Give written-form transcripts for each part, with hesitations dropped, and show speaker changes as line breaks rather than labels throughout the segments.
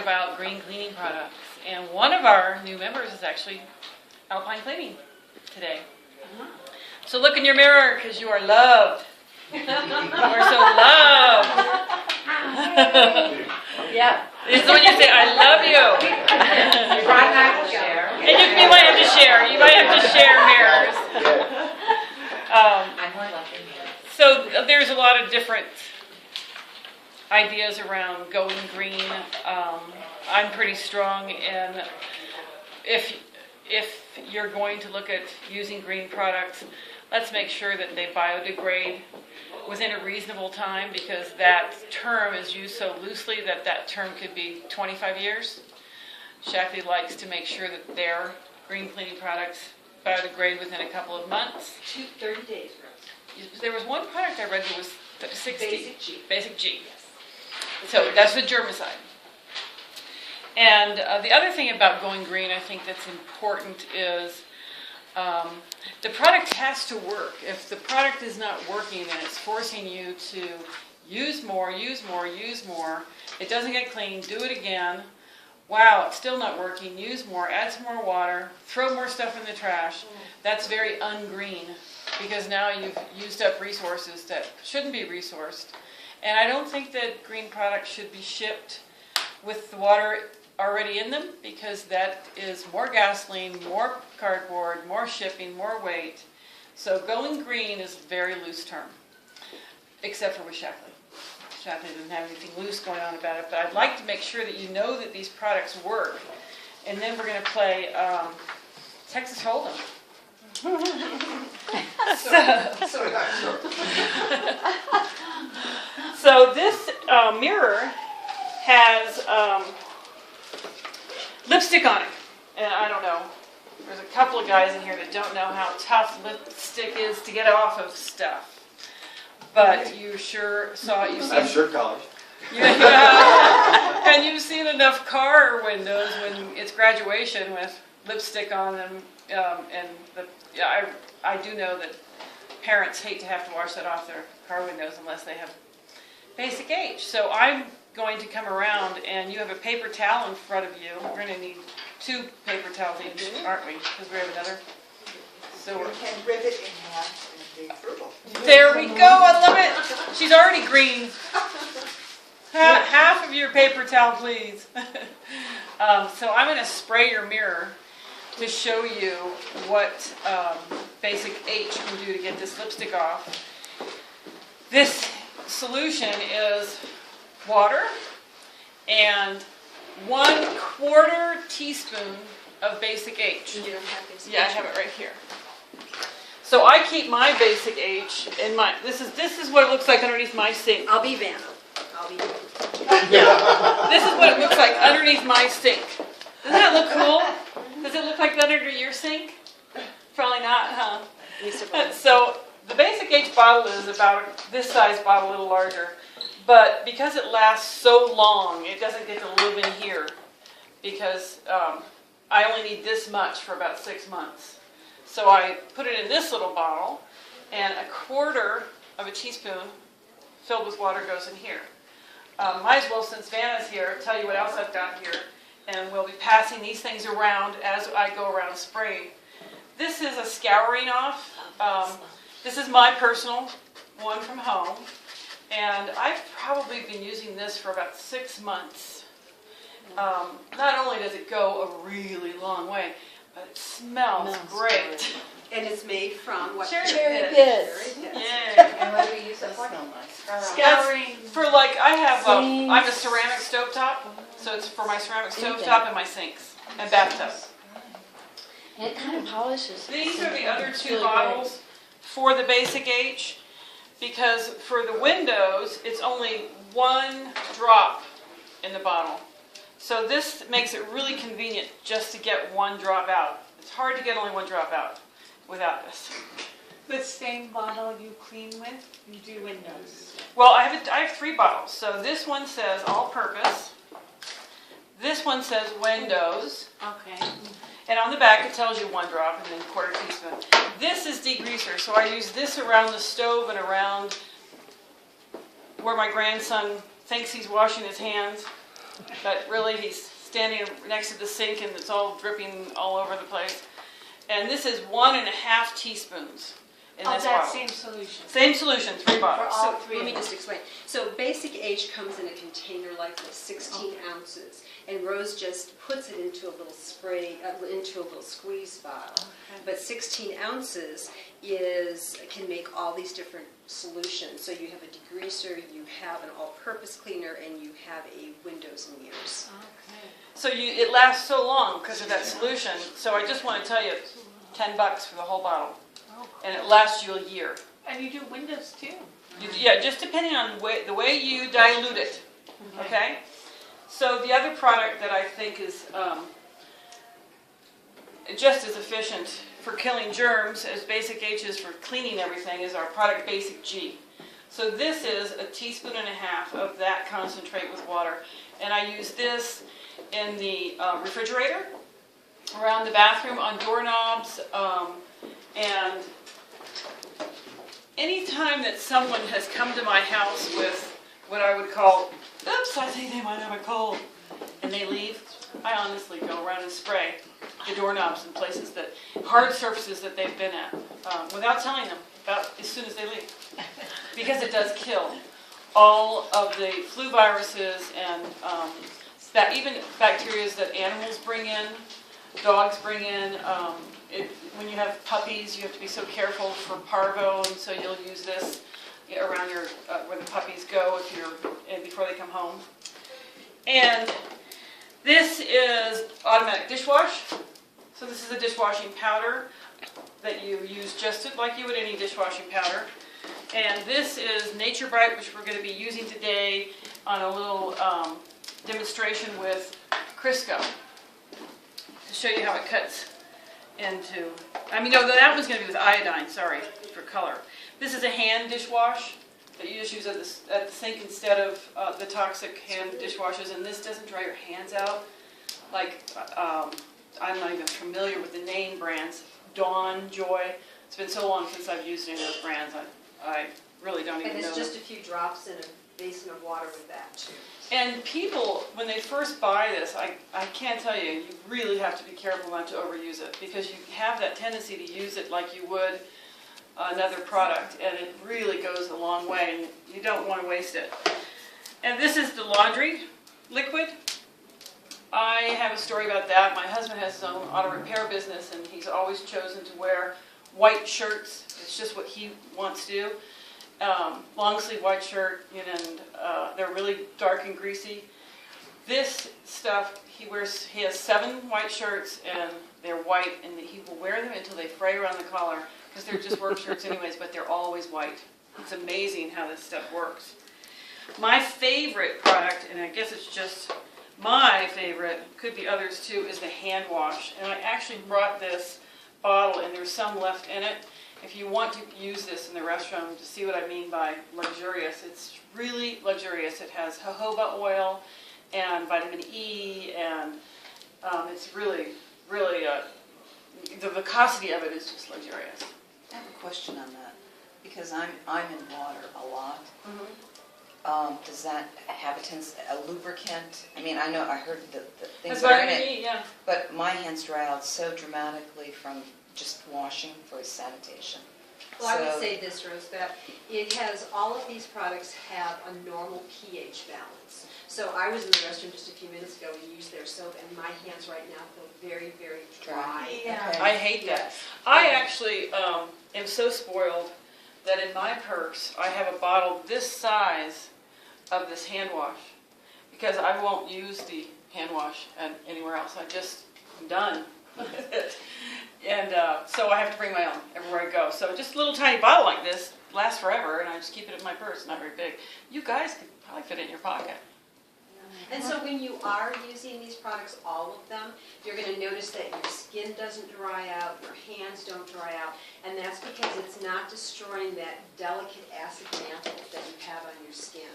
About green cleaning products, and one of our new members is actually Alpine Cleaning today. So look in your mirror because you are loved. You are so loved.
Yeah.
It's when you say, "I love you."
You might have to share.
And you might have to share. You might have to share mirrors.
I'm more lucky.
So there's a lot of different ideas around going green. I'm pretty strong in if you're going to look at using green products, let's make sure that they biodegrade within a reasonable time, because that term is used so loosely that term could be 25 years. Shaklee likes to make sure that their green cleaning products biodegrade within a couple of months.
30 days, Rose.
There was one product I read that was 60.
Basic G.
Basic G.
Yes.
So that's the germicide. And the other thing about going green, I think that's important, is the product has to work. If the product is not working and it's forcing you to use more, it doesn't get clean, do it again. Wow, it's still not working. Use more, add some more water, throw more stuff in the trash. That's very ungreen, because now you've used up resources that shouldn't be resourced. And I don't think that green products should be shipped with the water already in them, because that is more gasoline, more cardboard, more shipping, more weight. So going green is a very loose term, except for with Shaklee. Shaklee doesn't have anything loose going on about it, but I'd like to make sure that you know that these products work. And then we're going to play Texas Hold'em. So this mirror has lipstick on it. And I don't know, there's a couple of guys in here that don't know how tough lipstick is to get off of stuff. But you sure saw it.
I'm sure college.
And you've seen enough car windows when it's graduation with lipstick on them. I do know that parents hate to have to wash that off their car windows unless they have basic H. So I'm going to come around, and you have a paper towel in front of you. We're going to need 2 paper towels each, aren't we? Because we have another. So
We can rip it in half and dig through.
there we go. I love it. She's already green. Half of your paper towel, please. So I'm going to spray your mirror to show you what Basic H can do to get this lipstick off. This solution is water and 1/4 teaspoon of Basic H.
You don't have this.
Yeah, I have it right here. So I keep my Basic H in my. This is what it looks like underneath my sink.
I'll be Vanna.
Yeah. This is what it looks like underneath my sink. Doesn't that look cool? Does it look like that under your sink? Probably not, huh? So the Basic H bottle is about this size bottle, a little larger. But because it lasts so long, it doesn't get to live in here, because I only need this much for about 6 months. So I put it in this little bottle, and 1/4 of a teaspoon filled with water goes in here. Might as well, since Vanna's here, tell you what else I've got here. And we'll be passing these things around as I go around spraying. This is a scouring off. This is my personal one from home. And I've probably been using this for about 6 months. Not only does it go a really long way, but it smells great.
And it's made from what?
Cherry
pits.
Yeah.
And what do we use it for?
Scouring for, like, I have I'm a ceramic stovetop, so it's for my ceramic stovetop and my sinks and bathtub.
And it kind of polishes.
These are the other 2 bottles for the Basic H, because for the windows, it's only 1 drop in the bottle. So this makes it really convenient just to get 1 drop out. It's hard to get only 1 drop out without this.
The same bottle you clean with, you do windows.
Well, I have 3 bottles. So this one says all-purpose. This one says Windows.
Okay.
And on the back it tells you 1 drop and then 1/4 teaspoon. This is degreaser, so I use this around the stove and around where my grandson thinks he's washing his hands. but really he's standing next to the sink and it's all dripping all over the place. And this is 1.5 teaspoons in
Of
this
that
bottle.
same solution.
Same solution, 3
For
bottles.
all
So,
three
let me
of them.
just explain. So Basic H comes in a container like this, 16 ounces, and Rose just puts it into a little spray, into a little squeeze bottle. But 16 ounces can make all these different solutions. So you have a degreaser, you have an all-purpose cleaner, and you have a windows and mirrors.
Okay.
So it lasts so long because of that solution. So I just want to tell you, $10 for the whole bottle.
Oh,
And it lasts you a year.
and you do windows too?
Yeah, just depending on the way you dilute it, okay? So the other product that I think is just as efficient for killing germs as Basic H is for cleaning everything is our product Basic G. So this is 1.5 teaspoons of that concentrate with water. And I use this in the refrigerator, around the bathroom, on doorknobs, and anytime that someone has come to my house with what I would call, oops, I think they might have a cold, and they leave, I honestly go around and spray the doorknobs in places that, hard surfaces that they've been at, without telling them, about as soon as they leave. Because it does kill all of the flu viruses and even bacteria that animals bring in, dogs bring in. When you have puppies, you have to be so careful for parvo, and so you'll use this around where the puppies go before they come home. And this is automatic dishwash. So this is a dishwashing powder that you use just like you would any dishwashing powder. And this is Nature Bright, which we're going to be using today on a little demonstration with Crisco to show you how it cuts into, no, that one's going to be with iodine, sorry, for color. This is a hand dishwash that you just use at the sink instead of the toxic hand dishwashes, and this doesn't dry your hands out. Like, I'm not even familiar with the name brands. Dawn, Joy. It's been so long since I've used any of those brands, I really don't even
And
know
it's
them.
just a few drops in a basin of water with that too.
And people, when they first buy this, I can't tell you, you really have to be careful not to overuse it, because you have that tendency to use it like you would another product, and it really goes a long way, and you don't want to waste it. And this is the laundry liquid. I have a story about that. My husband has his own auto repair business, and he's always chosen to wear white shirts. It's just what he wants to do. Long sleeve white shirt, and they're really dark and greasy. This stuff, he has 7 white shirts, and they're white, and he will wear them until they fray around the collar, because they're just work shirts anyways, but they're always white. It's amazing how this stuff works. My favorite product, and I guess it's just my favorite, could be others too, is the hand wash. And I actually brought this bottle, and there's some left in it. If you want to use this in the restroom to see what I mean by luxurious, it's really luxurious. It has jojoba oil and vitamin E, and it's really, really, the viscosity of it is just luxurious.
I have a question on that, because I'm in water a lot. Does that have a lubricant? I mean, I heard the things
Has
that are in
vitamin
it,
E, yeah.
but my hands dry out so dramatically from just washing for sanitation.
Well, I would
So-
say this, Rose, that it has, all of these products have a normal pH balance. So I was in the restroom just a few minutes ago and used their soap, and my hands right now feel very, very dry.
Yeah.
Okay.
I hate that. I actually am so spoiled that in my purse I have a bottle this size of this hand wash, because I won't use the hand wash anywhere else. I'm done with it. And so I have to bring my own everywhere I go. So just a little tiny bottle like this lasts forever, and I just keep it in my purse, not very big. You guys could probably fit it in your pocket.
And so when you are using these products, all of them, you're going to notice that your skin doesn't dry out, your hands don't dry out, and that's because it's not destroying that delicate acid mantle that you have on your skin.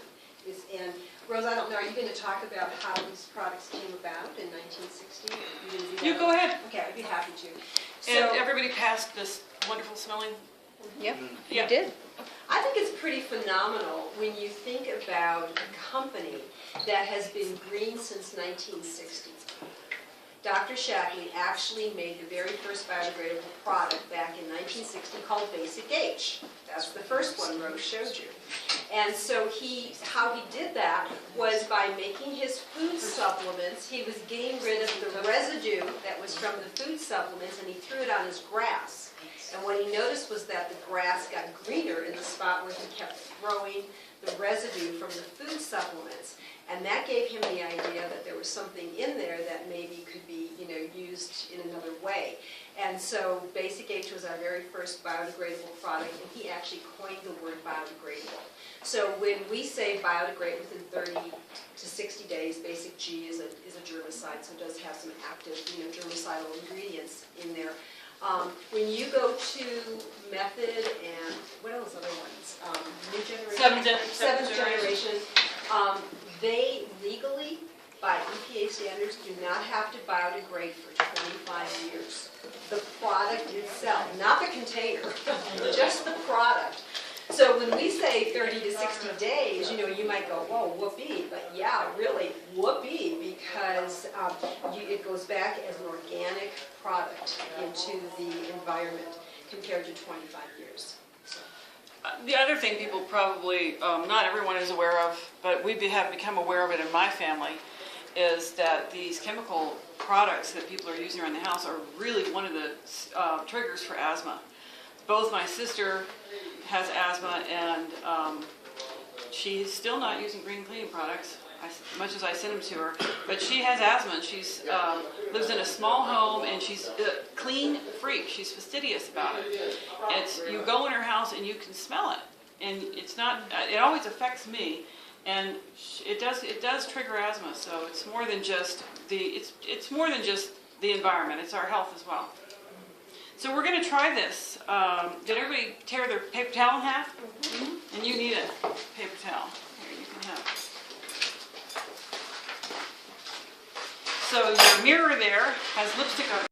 And Rose, I don't know, are you going to talk about how these products came about in 1960?
You go ahead.
Okay, I'd be happy to.
And
So,
everybody passed this wonderful smelling
Yep,
Yeah.
you did.
I think it's pretty phenomenal when you think about a company that has been green since 1960. Dr. Shackley actually made the very first biodegradable product back in 1960 called Basic H. That's the first one Rose showed you. And so how he did that was by making his food supplements, he was getting rid of the residue that was from the food supplements, and he threw it on his grass. And what he noticed was that the grass got greener in the spot where he kept throwing the residue from the food supplements. And that gave him the idea that there was something in there that maybe could be, used in another way. And so Basic H was our very first biodegradable product, and he actually coined the word biodegradable. So when we say biodegrade within 30 to 60 days, Basic G is a germicide, so it does have some active, germicidal ingredients in there. When you go to Method and what are those other ones? New Generation? Seventh generation. They legally, by EPA standards, do not have to biodegrade for 25 years. The product itself, not the container, just the product. So when we say 30 to 60 days, you might go, whoa, whoopee. But yeah, really, whoopee, because it goes back as an organic product into the environment compared to 25 years.
The other thing people probably, not everyone is aware of, but we have become aware of it in my family, is that these chemical products that people are using around the house are really one of the triggers for asthma. Both my sister has asthma, and she's still not using green cleaning products, as much as I send them to her. But she has asthma, and she's lives in a small home, and she's a clean freak. She's fastidious about it. You go in her house, and you can smell it, and it's not. It always affects me, and it does trigger asthma. So it's more than just it's more than just the environment. It's our health as well. So we're going to try this. Did everybody tear their paper towel in half? Mm-hmm. And you need a paper towel. Here, you can have it. So your mirror there has lipstick on it.